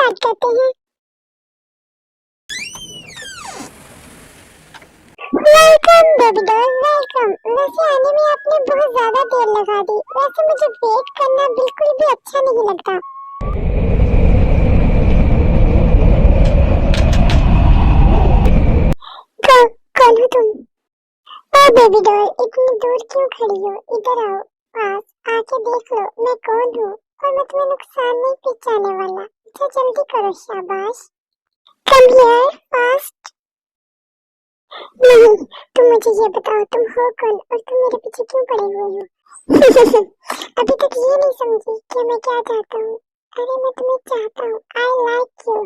Start करते हैं। Welcome baby doll, welcome. वैसे आने में आपने बहुत ज्यादा देर लगा दी। वैसे मुझे वेट करना बिल्कुल भी अच्छा नहीं लगता। कौन हो तुम? ओ बेबी डॉल, इतनी दूर क्यों खड़ी हो? इधर आओ, पास आके देख लो मैं कौन हूँ। और मैं तुम्हें नुकसान नहीं पहुंचाने वाला। तो जल्दी करो, शाबाश। Come here fast. नहीं, तुम मुझे ये बताओ तुम हो कौन और तुम मेरे पीछे क्यों पड़े हुए हो? अभी तक ये नहीं समझी कि मैं क्या चाहता हूँ। अरे मैं तुम्हें चाहता हूँ, आई लाइक यू।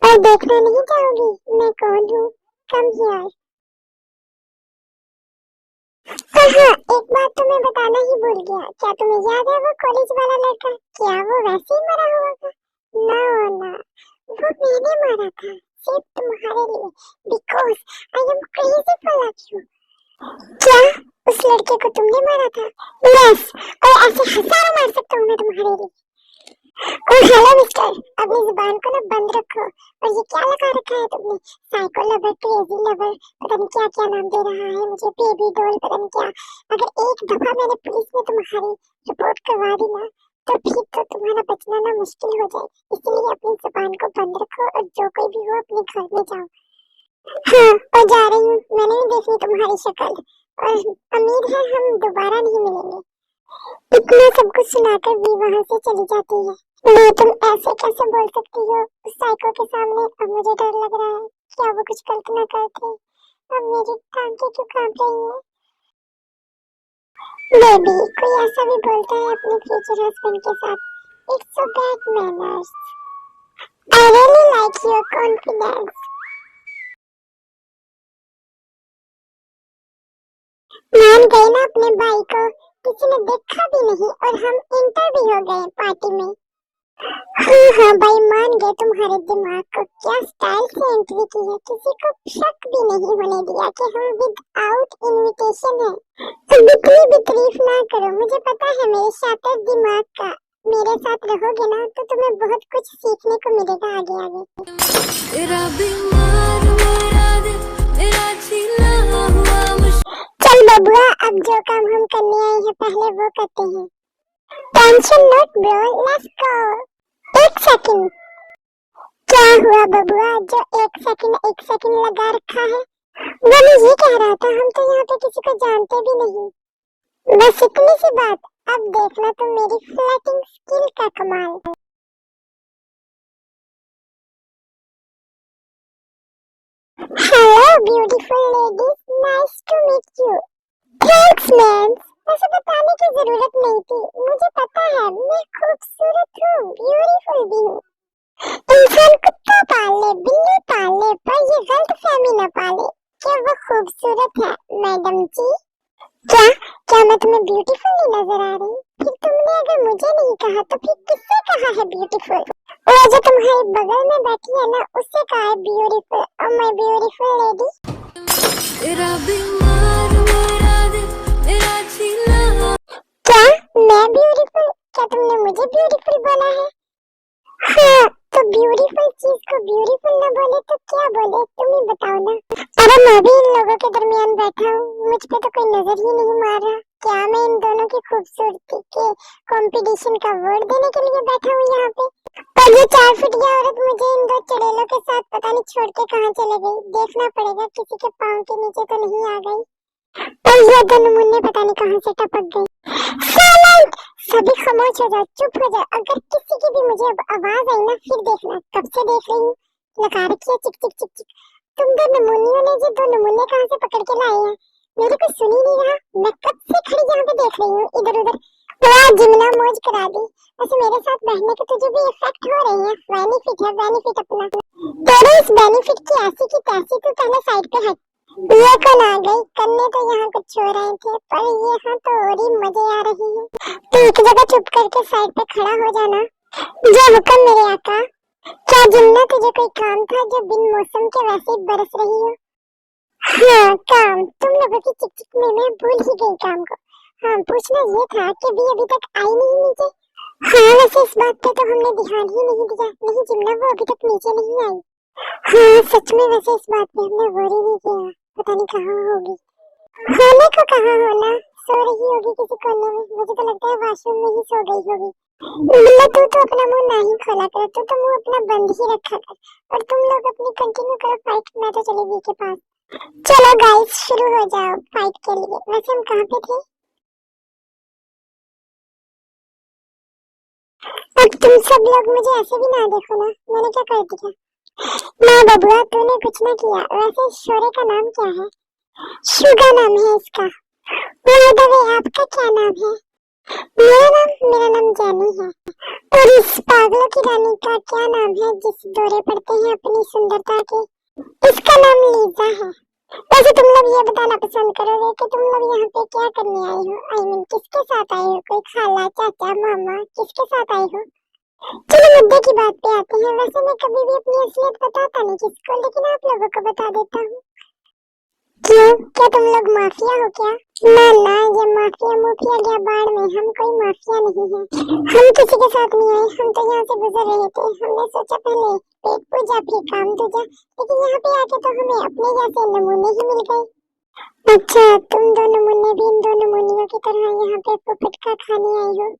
और देखना नहीं चाहोगी मैं कौन हूँ? Come here. हाँ, एक बात तो मैं बताना ही भूल गया। क्या तुम्हें याद है वो कॉलेज वाला लड़का? क्या वो वैसे ही मरा हुआ था? ना ना, वो मैंने मारा था सिर्फ तुम्हारे लिए, because I am crazy for you. क्या उस लड़के को तुमने मारा था? यस, और ऐसे हजारों मार सकता हूँ मैं तुम्हारे लिए। ओह हेलो मिस्टर, अपनी जुबान को ना बंद रखो। और ये क्या लगा रखा है तुमने? साइको लवर, क्रेजी लवर, पता नहीं क्या क्या नाम दे रहा है मुझे, बेबी डॉल, पता नहीं क्या। अगर एक दफा मैंने पुलिस में तुम्हारी रिपोर्ट करवा दी ना, तो फिर तो तुम्हारा बचना ना मुश्किल हो जाए। इसलिए अपनी जुबान को बंद रखो और जो कोई भी हो अपने घर में जाओ। हाँ, और जा रही हूँ। मैंने नहीं देखी तुम्हारी शक्ल, और उम्मीद है हम दोबारा नहीं मिलेंगे। इतना सब कुछ सुनाकर भी वहां से चली जाती है। नहीं, तुम ऐसे कैसे बोल सकती हो उस साइको के सामने? अब मुझे डर लग रहा है क्या वो कुछ गलत ना करते। अब मेरी टांगें क्यों कांप रही हैं? बेबी, कोई ऐसा भी बोलता है अपने फ्यूचर हस्बैंड के साथ? It's so bad manners. I really like your confidence. मान गए ना अपने भाई को, किसी ने देखा भी नहीं और हम इंटर भी हो गए पार्टी में। हाँ हाँ भाई, मान गए तुम्हारे दिमाग को। क्या स्टाइल से एंट्री की है, किसी को शक भी नहीं होने दिया कि हम विदाउट इनविटेशन है। तो बिक्री भी तारीफ ना करो, मुझे पता है मेरे शातिर दिमाग का। मेरे साथ रहोगे ना तो तुम्हें बहुत कुछ सीखने को मिलेगा आगे आगे। तेरा बीमार मेरा दिल, मेरा छीना हुआ मुश्किल। चल बबुआ, अब जो काम हम करने आए हैं पहले वो करते हैं। Tension not bro, let's go. एक सेकंड, क्या हुआ बबुआ जो एक सेकंड लगा रखा है? वो मैं ये कह रहा था, हम तो यहाँ पे किसी को जानते भी नहीं। बस इतनी सी बात। अब देखना तुम मेरी फ्लर्टिंग स्किल का कमाल। Hello beautiful ladies, nice to meet you. Thanks ma'am. वैसे बताने की जरूरत नहीं थी, मुझे पता है मैं खूबसूरत हूँ, ब्यूटीफुल भी हूँ। इंसान कुत्ता पाल ले, बिल्ली पाल ले, पर ये गलतफहमी न पाले कि वो खूबसूरत है। मैडम जी, क्या क्या मैं तुम्हें ब्यूटीफुल नहीं नजर आ रही? फिर तुमने अगर मुझे नहीं कहा तो फिर किससे कहा है ब्यूटीफुल? वो जो तुम्हारे बगल में बैठी है ना, उससे कहा है beautiful. Oh my beautiful lady. तेरा बीमार मेरा दिल, तेरा छीना। क्या मैं ब्यूटीफुल? क्या तुमने मुझे ब्यूटीफुल बोला है? हाँ, तो ब्यूटीफुल चीज को ब्यूटीफुल ना बोले तो क्या बोले, तुम ही बताओ ना। अरे मैं भी इन लोगों के दरमियान बैठा हूँ, मुझ पे तो कोई नजर ही नहीं मार रहा। क्या मैं इन दोनों की खूबसूरती के कंपटीशन का वोट देने के लिए बैठा हूँ यहाँ पे? पर ये 4 फुटिया औरत मुझे इन दो चुड़ैलों के साथ पता नहीं छोड़ के कहाँ चले गई। देखना पड़ेगा किसी के पाँव के नीचे तो नहीं आ गई। और ये दोनों मुन्ने पता नहीं कहाँ से टपक गई। साइलेंट, सभी खामोश हो जाओ, चुप हो जाओ। अगर किसी की भी मुझे आवाज आई ना, फिर देखना कब से देख रही हूँ, लगा रखी है चिक चिक चिक चिक। तुम दो नमूनियों ने जो दो नमूने कहाँ से पकड़ के लाए हैं? मेरे को सुन ही नहीं रहा, मैं कब से खड़ी यहाँ पे देख रही हूँ इधर उधर। वाह, जिमना मौज करा दी। वैसे मेरे साथ बैठने के तुझे भी इफेक्ट हो रहे हैं। बेनिफिट है, बेनिफिट अपना। तेरे इस बेनिफिट की ऐसी की तैसी, तू पहले साइड पे हट। ये कौन आ गई? करने तो यहाँ कुछ हो रहे थे, पर ये हाँ तो और ही मजे आ रही है। तू एक जगह चुप करके साइड पे खड़ा हो जाना। जो हुक्म मेरे आका। क्या जिन्ना तुझे कोई काम था जो बिन मौसम के वैसे ही बरस रही हो? हाँ काम, तुम लोगों की चिक चिक में मैं भूल ही गई काम को। हाँ, पूछना ये था कि भी अभी तक आई नहीं नीचे। हाँ वैसे इस बात पे तो हमने ध्यान ही नहीं दिया। नहीं जिमना, वो अभी तक नीचे नहीं आई। हाँ सच में, वैसे इस बात पे हमने गौर ही नहीं किया। पता नहीं कहाँ होगी। होने को कहाँ होना, सो रही होगी किसी कोने में। मुझे तो लगता है वॉशरूम में ही सो गई होगी। बिल्ला तू तो अपना मुंह ना ही खोला कर, तू तो मुंह अपना बंद ही रखा कर। और तुम लोग अपनी कंटिन्यू करो फाइट, मैं तो चली वी के पास। चलो गाइस शुरू हो जाओ फाइट के लिए। वैसे हम कहाँ पे थे? अब तुम सब लोग मुझे ऐसे भी ना देखो ना, मैंने क्या कर दिया? ना बबुआ, तूने कुछ ना किया। वैसे शोरे का नाम क्या है? शुगा नाम है इसका। बाय द वे, आपका क्या नाम है? मेरा नाम जैनी है। और इस पागलों की रानी का क्या नाम है जिस दौरे पड़ते हैं अपनी सुंदरता के? इसका नाम लीजा है। वैसे तुम लोग ये बताना पसंद करोगे कि तुम लोग यहाँ पे क्या करने आए हो? आई मीन किसके साथ आए हो? कोई खाला, चाचा, मामा, किसके साथ आए हो? चलो मुद्दे की बात पे आते हैं। वैसे मैं कभी भी अपनी असलियत बताता नहीं किसको, लेकिन आप लोगों को बता देता हूँ। क्यों, क्या तुम लोग माफिया हो क्या? ना ना, ये माफिया मुफिया गया बाढ़ में, हम कोई माफिया नहीं है। हम किसी के साथ नहीं आए, हम तो यहाँ से गुजर रहे थे। हमने सोचा पहले पेट पूजा फिर काम दूजा, लेकिन यहाँ पे आके तो हमें अपने जैसे नमूने ही मिल गए। अच्छा, तुम दो नमूने भी इन दो नमूनियों की तरह यहाँ पे पुपट का खाने आई हो?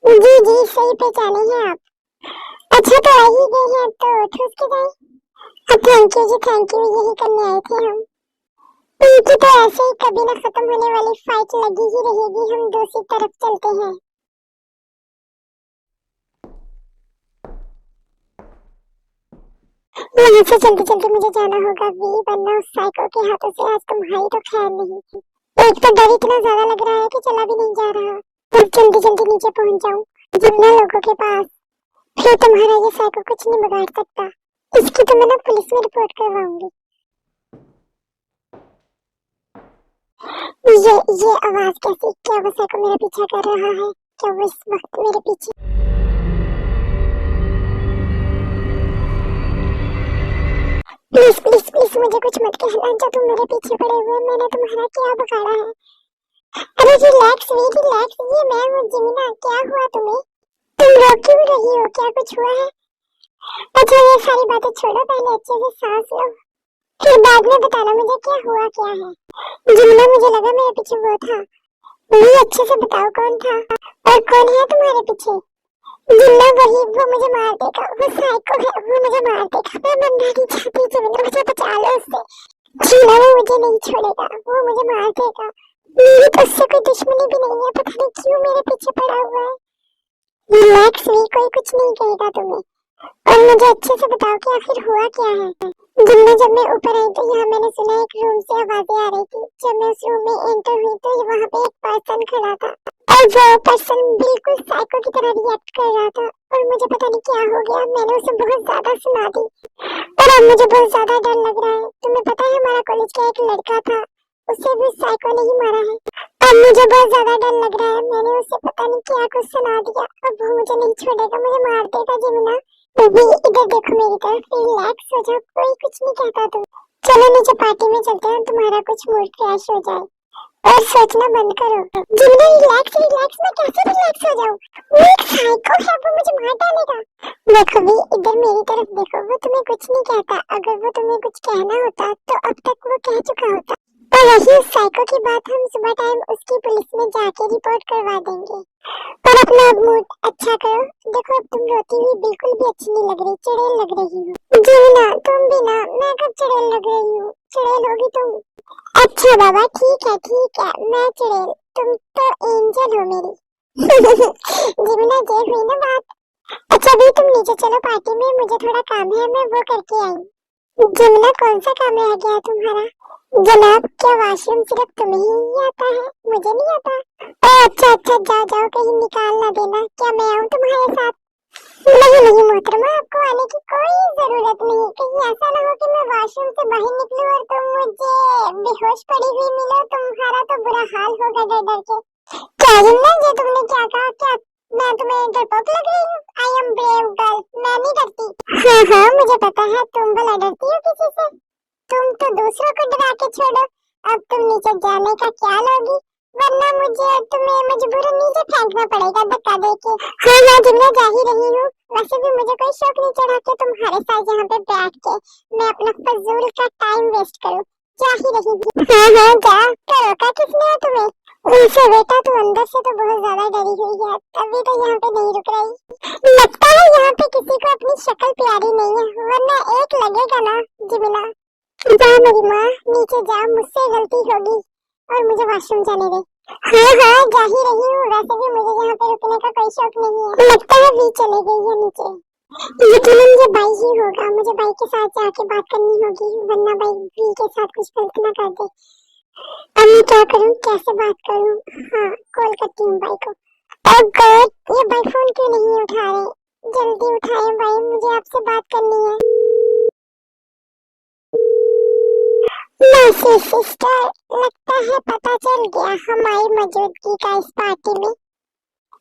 जी जी, सही पहचाने हैं आप। अच्छा तो आ ही गए हैं तो ठूस के जाए। थैंक यू जी, थैंक यू, यही करने आए थे हम। इनकी तो ऐसे ही कभी ना खत्म होने वाली फाइट लगी ही रहेगी। हम दूसरी तरफ चलते हैं। यहाँ से जल्दी जल्दी मुझे जाना होगा वी, वरना उस साइको के हाथों से आज तुम्हारी तो खैर नहीं। एक तो डर इतना ज्यादा लग रहा है कि चला भी नहीं जा रहा। अब जल्दी जल्दी नीचे पहुंच जाऊं जिन्ना लोगों के पास, फिर तुम्हारा ये साइको कुछ नहीं बिगाड़ सकता। इसकी तो मैं ना पुलिस में रिपोर्ट करवाऊंगी। ये आवाज कैसी? क्या वो साइको मेरा पीछा कर रहा है? क्या वो इस वक्त मेरे पीछे? प्लीज प्लीज प्लीज मुझे कुछ मत कहना जो तुम मेरे पीछे पड़े हुए। मैंने तुम्हारा क्या बिगाड़ा है? अरे रिलैक्स वी रिलैक्स, ये मैं हूँ जिमिना। क्या हुआ तुम्हें? तुम रो क्यों रही हो? क्या कुछ हुआ है? अच्छा ये सारी बातें छोड़ो, पहले अच्छे से सांस लो, फिर बाद में बताना मुझे क्या हुआ क्या है। जिमिना मुझे लगा मेरे पीछे वो था। वही, अच्छे से बताओ कौन था और कौन है तुम्हारे पीछे? जिन्ना वही, वो मुझे मार देगा। वो साइको है, वो मुझे मार देगा। मैं मरना नहीं चाहती जिमिना, मुझे बचा लो उससे। जिन्ना वो मुझे नहीं छोड़ेगा, वो मुझे मार देगा। मेरी तो उससे कोई दुश्मनी भी नहीं है, पता नहीं क्यों मेरे पीछे पड़ा हुआ है। रिलैक्स वी, कोई कुछ नहीं कहेगा तुम्हें। और मुझे अच्छे से बताओ कि आखिर हुआ क्या है? दिन में जब मैं ऊपर आई तो यहाँ मैंने सुना एक रूम से आवाजें आ रही थी। जब मैं उस रूम में एंटर हुई तो वहाँ पे एक पर्सन खड़ा था और वो पर्सन बिल्कुल साइको की तरह रिएक्ट कर रहा था। और मुझे पता नहीं क्या हो गया, मैंने उसे बहुत ज्यादा सुना दी और अब मुझे बहुत ज्यादा डर लग रहा है। तुम्हें पता है हमारा कॉलेज का एक लड़का था, उसे भी साइको ने ही मारा है। अब मुझे बहुत ज्यादा डर लग रहा है। मैंने उसे पता नहीं क्या कुछ सुना दिया, अब वो मुझे नहीं छोड़ेगा, मुझे मार देगा जिमिना। अभी इधर देखो मेरी तरफ, रिलैक्स हो जाओ, कोई कुछ नहीं कहता। तुम चलो नीचे पार्टी में चलते हैं, तुम्हारा कुछ मूड फ्रेश हो जाए। और सोचना बंद करो। जिमिना रिलैक्स रिलैक्स, मैं कैसे रिलैक्स हो जाऊं? वो एक साइको है, वो मुझे मार डालेगा। देखो भी, इधर मेरी तरफ देखो, वो तुम्हें कुछ नहीं कहता। अगर वो तुम्हें कुछ कहना होता तो अब तक वो कह चुका होता। और रही उस साइको की बात, हम सुबह टाइम उसकी पुलिस में जाके रिपोर्ट करवा देंगे। पर अपना मूड अच्छा करो। देखो अब तुम रोती हुई बिल्कुल भी अच्छी नहीं लग रही, चुड़ैल लग रही हो। जीना तुम भी ना, मैं कब चुड़ैल लग रही हूँ? चुड़ैल होगी तुम। अच्छा बाबा ठीक है, मैं चुड़ैल, तुम तो एंजल हो मेरी। जीना ये हुई ना बात। अच्छा भी तुम नीचे चलो पार्टी में, मुझे थोड़ा काम है, मैं वो करके आई। जिमना कौन सा काम रह गया तुम्हारा? जनाब क्या वॉशरूम सिर्फ तुम्हें ही आता है, मुझे नहीं आता? अच्छा अच्छा, जाओ जाओ, कहीं निकाल ना देना। क्या मैं आऊँ तुम्हारे साथ? नहीं नहीं मोहतरमा, आपको आने की कोई जरूरत नहीं। कहीं ऐसा ना हो कि मैं वॉशरूम से बाहर निकलूं और तुम मुझे बेहोश पड़ी हुई मिलो, तुम्हारा तो बुरा हाल होगा डर डर के। क्या जिन्ना, ये तुमने क्या कहा? क्या मैं तुम्हें डरपोक लग रही हूँ? आई एम ब्रेव गर्ल, मैं नहीं डरती। हाँ हाँ मुझे पता है, तुम भला डरती हो किसी से? तुम तो दूसरों को डरा के छोड़ो, अब तुम नीचे जाने का क्या लोगी? वरना मुझे और तुम्हें मजबूरन नीचे फेंकना पड़ेगा धक्का देके। हाँ हाँ जिन्ना जा ही रही हूँ। वैसे भी मुझे कोई शौक नहीं चढ़ा के तुम्हारे साथ यहाँ पे बैठ के मैं अपना फजूल का टाइम वेस्ट करूँ। जा ही रही हूँ। हाँ हाँ जा, करो का किसने है तुम्हें? उनसे बेटा तू अंदर से तो बहुत ज्यादा डरी हुई है, तभी तो यहाँ पे नहीं रुक रही। लगता है यहाँ पे किसी को अपनी शक्ल प्यारी नहीं है, वरना एक लगेगा ना जिमिना। जा मेरी माँ, नीचे जा, मुझसे गलती होगी और मुझे वॉशरूम जाने दे। हाँ हाँ जा ही रही हूँ, वैसे भी मुझे यहाँ पे रुकने का कोई शौक नहीं है। लगता है वी चले गई है नीचे। यकीनन ये बाई ही होगा, मुझे बाई के साथ जाके बात करनी होगी, वरना बाई वी के साथ कुछ गलत ना कर दे। अब मैं क्या करूँ, कैसे बात करूँ? हाँ कॉल करती हूँ बाई को। ओह गॉड, ये बाई फोन क्यों नहीं उठा रहे? जल्दी उठाए बाई, मुझे आपसे बात करनी है। मैसी सिस्टर, लगता है पता चल गया हमारी मौजूदगी का इस पार्टी में।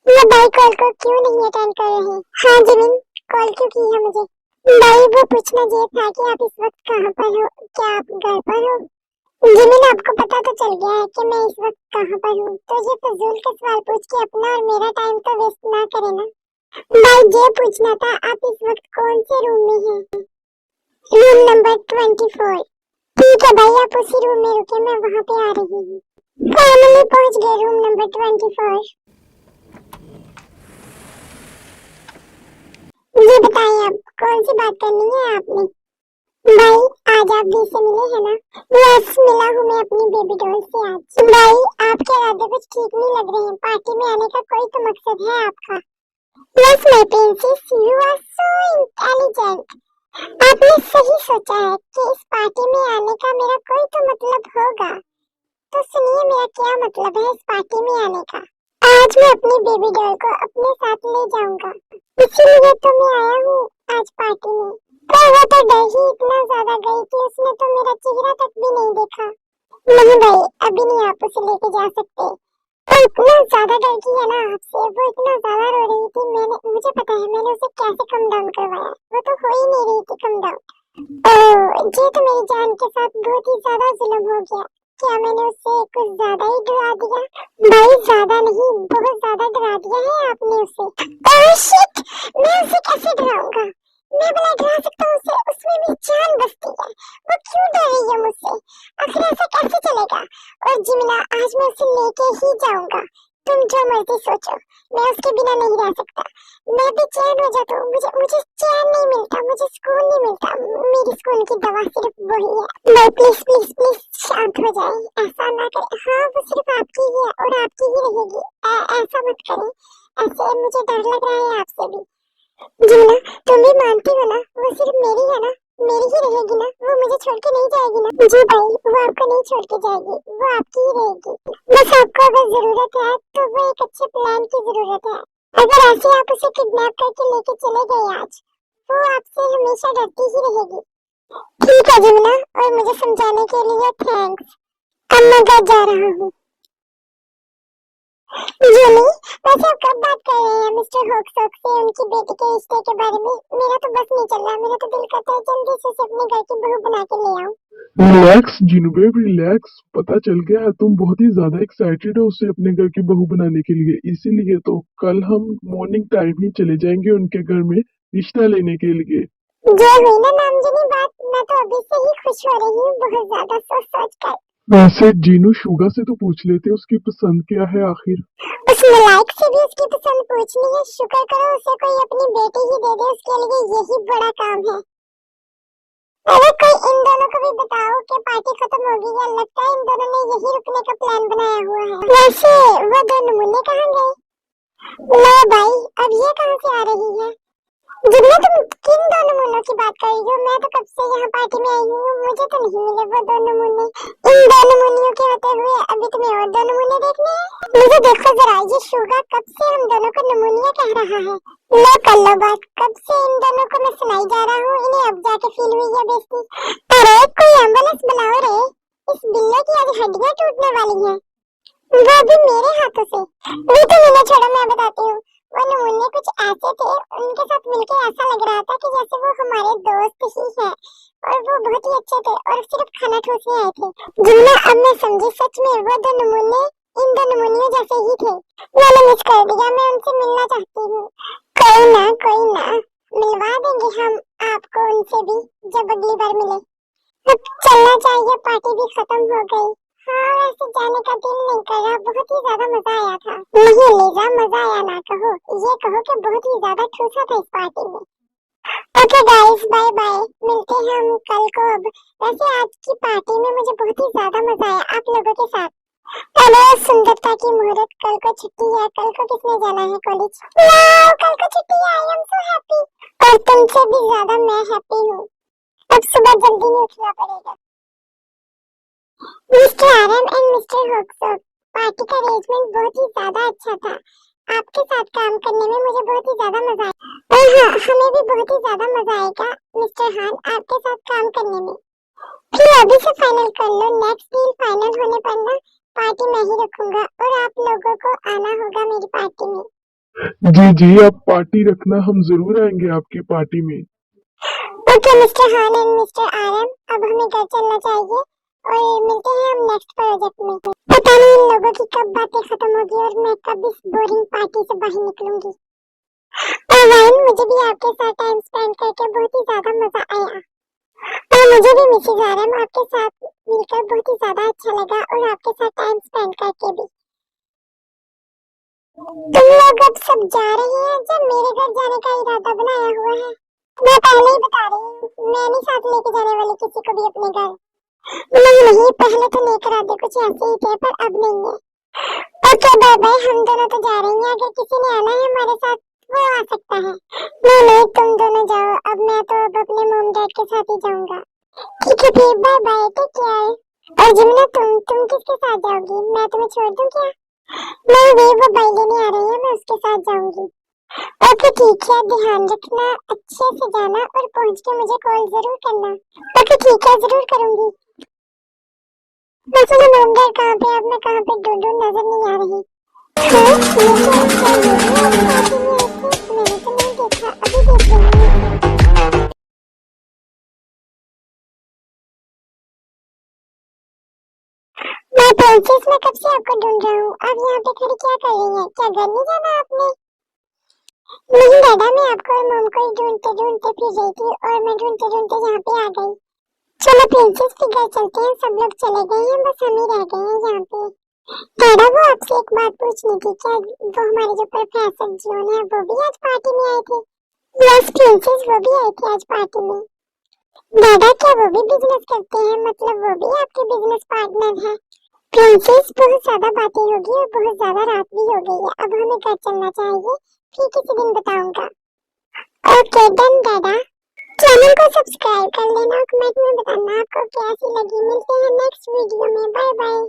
ये बाई कॉल को क्यों नहीं अटेंड कर रहे? हाँ जिमिन, कॉल क्यों की है मुझे? बाई वो पूछना ये था कि आप इस वक्त कहाँ पर हो, क्या आप घर पर हो? जिमिन आपको पता तो चल गया है कि मैं इस वक्त कहाँ पर हूँ, तो ये फजूल के सवाल पूछ के अपना और मेरा टाइम तो वेस्ट ना करें ना। बाई ये पूछना था आप इस वक्त कौन से रूम में हैं? Room number 24। ठीक है भाई, आप उसी रूम में रुके, मैं वहाँ पे आ रही हूँ। फाइनली पहुँच गए रूम नंबर 24। ये बताइए अब कौन सी बात करनी है आपने? भाई आज आप भी से मिले हैं ना? यस मिला हूँ मैं अपनी बेबी डॉल से आज। भाई आपके इरादे कुछ ठीक नहीं लग रहे हैं, पार्टी में आने का कोई तो मकसद है आपका। Yes my princess, you are so intelligent. आपने सही सोचा है कि इस पार्टी में आने का मेरा कोई तो मतलब होगा। तो सुनिए मेरा क्या मतलब है इस पार्टी में आने का। आज मैं अपनी बेबी डॉल को अपने साथ ले जाऊंगा, इसीलिए तो मैं आया हूँ आज पार्टी में। पर वो तो डर ही इतना ज्यादा गई कि उसने तो मेरा चेहरा तक भी नहीं देखा। नहीं भाई, अभी नहीं आप उसे लेके जा सकते। वो इतना ज्यादा डर गई है ना आपसे, वो इतना ज्यादा रो रही थी, मुझे पता है मैंने उसे कैसे कम डाउन करवाया, वो तो हो ही नहीं रही थी कम डाउन। ये तो मेरी जान के साथ बहुत ही ज्यादा जुल्म हो गया। क्या मैंने उससे कुछ ज्यादा ही डरा दिया? भाई ज्यादा नहीं, बहुत ज्यादा डरा दिया है आपने उसे। ओह शिट, मैं उसे कैसे डराऊंगा? मैं भला डरा सकता हूँ उसे? उसमें भी जान बसती है, वो क्यों डर रही है मुझसे? आखिर ऐसा कैसे चलेगा? और जिमिना आज मैं उसे लेके ही जाऊंगा, तुम जो मर्जी सोचो, मैं उसके बिना नहीं रह सकता। मैं भी चैन हो जाता हूँ, मुझे मुझे चैन नहीं मिलता, मुझे सुकून नहीं मिलता। मेरी सुकून की दवा सिर्फ वही है। भाई प्लीज प्लीज प्लीज शांत हो जाए, ऐसा ना करें। हाँ वो सिर्फ आपकी ही है और आपकी ही रहेगी, ऐसा मत करें। ऐसे मुझे डर लग रहा है आपसे भी। जिमिना तुम भी मानती हो ना, वो सिर्फ मेरी है ना, मेरी ही रहेगी ना, वो मुझे छोड़ के नहीं जाएगी ना? जी भाई, वो आपको नहीं छोड़ के जाएगी, वो आपकी ही रहेगी। बस आपको अगर जरूरत है तो वो एक अच्छे प्लान की जरूरत है। अगर ऐसे आप उसे किडनैप करके लेके चले गए आज, वो आपसे हमेशा डरती ही रहेगी। ठीक है जिमिना, और मुझे समझाने के लिए थैंक्स। अब मैं घर जा रहा हूँ। जूली, वैसे आप कब बात कर रहे हैं मिस्टर हॉक्सॉक से उनकी बेटी के रिश्ते के बारे में? मेरा तो बस नहीं चल रहा, मेरा तो दिल करता है जल्दी से उसे अपने घर की बहू बना के ले आऊं। रिलैक्स जिनुबेब रिलैक्स, पता चल गया है तुम बहुत ही ज्यादा एक्साइटेड हो उसे अपने घर की बहू बनाने के लिए, इसीलिए तो कल हम मॉर्निंग टाइम ही चले जाएंगे उनके घर में रिश्ता लेने के लिए। जो हुई ना नामजनी बात, मैं तो अभी से ही खुश हो रही हूँ बहुत ज्यादा सोच सोच कर। वैसे जीनू शुगा से तो पूछ लेते उसकी पसंद क्या है आखिर। उस नलायक से भी उसकी पसंद पूछनी है? शुक्र करो उसे कोई अपनी बेटी ही दे दे, उसके लिए यही बड़ा काम है। अरे कोई इन दोनों को भी बताओ कि पार्टी खत्म होगी या लगता है इन दोनों ने यही रुकने का प्लान बनाया हुआ है। वैसे वो दो नमूने कहाँ गए? लो भाई, अब ये कहाँ से आ रही है? जिन्ना तुम किन दो नमूनों की बात कर रही हो? मैं तो कब से यहाँ पार्टी में आई हूँ, मुझे तो नहीं मिले वो दो नमूने। इन दो नमूनियों के होते हुए अभी तुम्हें और दो नमूने देखने हैं? मुझे देखो जरा, ये शुगा कब से हम दोनों को नमूनिया कह रहा है। लो कर लो बात, कब से इन दोनों को मैं सुनाई जा रहा हूँ, इन्हें अब जाके फील हुई है बेइज्जती। अरे कोई एम्बुलेंस बुलाओ रे, इस बिल्ले की आज हड्डियां टूटने वाली हैं। वो भी मेरे हाथों से। नहीं तो मुझे छोड़ो, मैं बताती हूँ। वो नमूने कुछ ऐसे थे, उनके साथ मिलकर ऐसा लग रहा था कि जैसे वो हमारे दोस्त ही हैं, और वो बहुत ही अच्छे थे और सिर्फ खाना ठूसने आए थे। जिन्ना अब मैं समझी, सच में वो दो नमूने इन दोनों मुनियों जैसे ही थे। मैंने मिस कर दिया, मैं उनसे मिलना चाहती हूँ। कोई ना मिलवा देंगे हम आपको उनसे भी जब अगली बार मिले। अब चलना चाहिए, पार्टी भी खत्म हो गई। हाँ वैसे जाने का दिल नहीं कर रहा, बहुत ही ज्यादा मजा आया था। नहीं लीजा, मजा आया ना कहो, ये कहो कि बहुत ही ज्यादा ठूसा था इस पार्टी में। ओके गाइस, बाय बाय, मिलते हैं हम कल को। अब वैसे आज की पार्टी में मुझे बहुत ही ज्यादा मजा आया आप लोगों के साथ। अरे सुंदरता की मुहूर्त, कल को छुट्टी है। कल को किसने जाना है कॉलेज? वाओ, कल को छुट्टी है, आई एम सो हैप्पी। और तुमसे भी ज्यादा मैं हैप्पी हूँ। अब सुबह जल्दी नहीं उठना पड़ेगा। मिस्टर आरएम एंड मिस्टर होक्सो, पार्टी का अरेंजमेंट बहुत ही ज्यादा अच्छा था। आपके साथ काम करने में मुझे बहुत ही ज्यादा मजा आया। और हाँ, हमें भी बहुत ही ज्यादा मजा आएगा मिस्टर हान आपके साथ काम करने में। फिर अभी से फाइनल कर लो, नेक्स्ट डील फाइनल होने पर ना पार्टी मैं ही रखूंगा और आप लोगों को आना होगा मेरी पार्टी में। जी जी, आप पार्टी रखना, हम जरूर आएंगे आपकी पार्टी में। ओके मिस्टर हान एंड मिस्टर आरएम, अब हमें घर चलना चाहिए और मिलते हैं हम नेक्स्ट प्रोजेक्ट में। पता नहीं इन लोगों की कब बातें खत्म होगी और मैं कब इस बोरिंग पार्टी से बाहर निकलूंगी। और वाइन, मुझे भी आपके साथ टाइम स्पेंड करके बहुत ही ज्यादा मजा आया। और मुझे भी मिसेज आरएम आपके साथ मिलकर बहुत ही ज्यादा अच्छा लगा और आपके साथ टाइम स्पेंड करके भी। तुम लोग अब सब जा रहे हैं जब मेरे घर जाने का इरादा बनाया हुआ है। मैं पहले ही बता रही हूँ, मैं नहीं साथ लेके जाने वाली किसी को भी अपने घर। नहीं, पहले तो लेकर आते कुछ ऐसे ही थे पर अब नहीं है। ओके बाय बाय, हम दोनों तो जा रहे हैं, अगर किसी ने आना है हमारे साथ वो आ सकता है। नहीं तुम दोनों जाओ, अब मैं तो अब अपने मॉम डैड के साथ ही जाऊंगा। ठीक है फिर, बाय बाय, टेक केयर। और जिमना, तुम किसके साथ जाओगी? मैं तुम्हें छोड़ दूं क्या? नहीं वे वो बाई लेने आ रही है, मैं उसके साथ जाऊंगी। ओके ठीक है, ध्यान रखना, अच्छे से जाना और पहुंच के मुझे कॉल जरूर करना। ओके ठीक है, जरूर करूंगी। वैसे तो मॉम डैड कहाँ पे? अब मैं कहाँ पे ढूंढूं, नजर नहीं आ रही। हाँ, लेकिन क्या ये भी आज पार्टी में आए थे? मैंने तो नहीं देखा, अभी देख रही हूँ इसे। मैं प्रिंसेस, मैं कब से आपको ढूंढ रहा हूँ, अब यहाँ पे खड़ी क्या कर रही हैं? क्या घर नहीं जाना आपने? नहीं दादा, मैं आपको और मॉम को ही ढूंढते ढूंढते फिर रही थी और मैं ढूंढते ढूंढते यहाँ पे आ गई। चलो प्रिंसेस, फिर घर चलते हैं, सब लोग चले गए हैं, बस हम ही रह गए हैं यहाँ पे। दादा वो आपसे एक बात पूछनी थी, क्या वो हमारे जो प्रोफेसर जोन है वो भी आज पार्टी में आए थे? यस प्रिंसेस, वो भी आए थे आज पार्टी में। दादा क्या वो भी बिजनेस करते हैं, मतलब वो भी आपके बिजनेस पार्टनर है? प्रिंसेस बहुत ज्यादा बातें होगी और बहुत ज्यादा रात भी हो गई है, अब हमें घर चलना चाहिए, फिर किसी दिन बताऊंगा। ओके डन दादा। चैनल को सब्सक्राइब कर लेना, कमेंट में बताना आपको कैसी लगी। मिलते हैं नेक्स्ट वीडियो में, बाय बाय।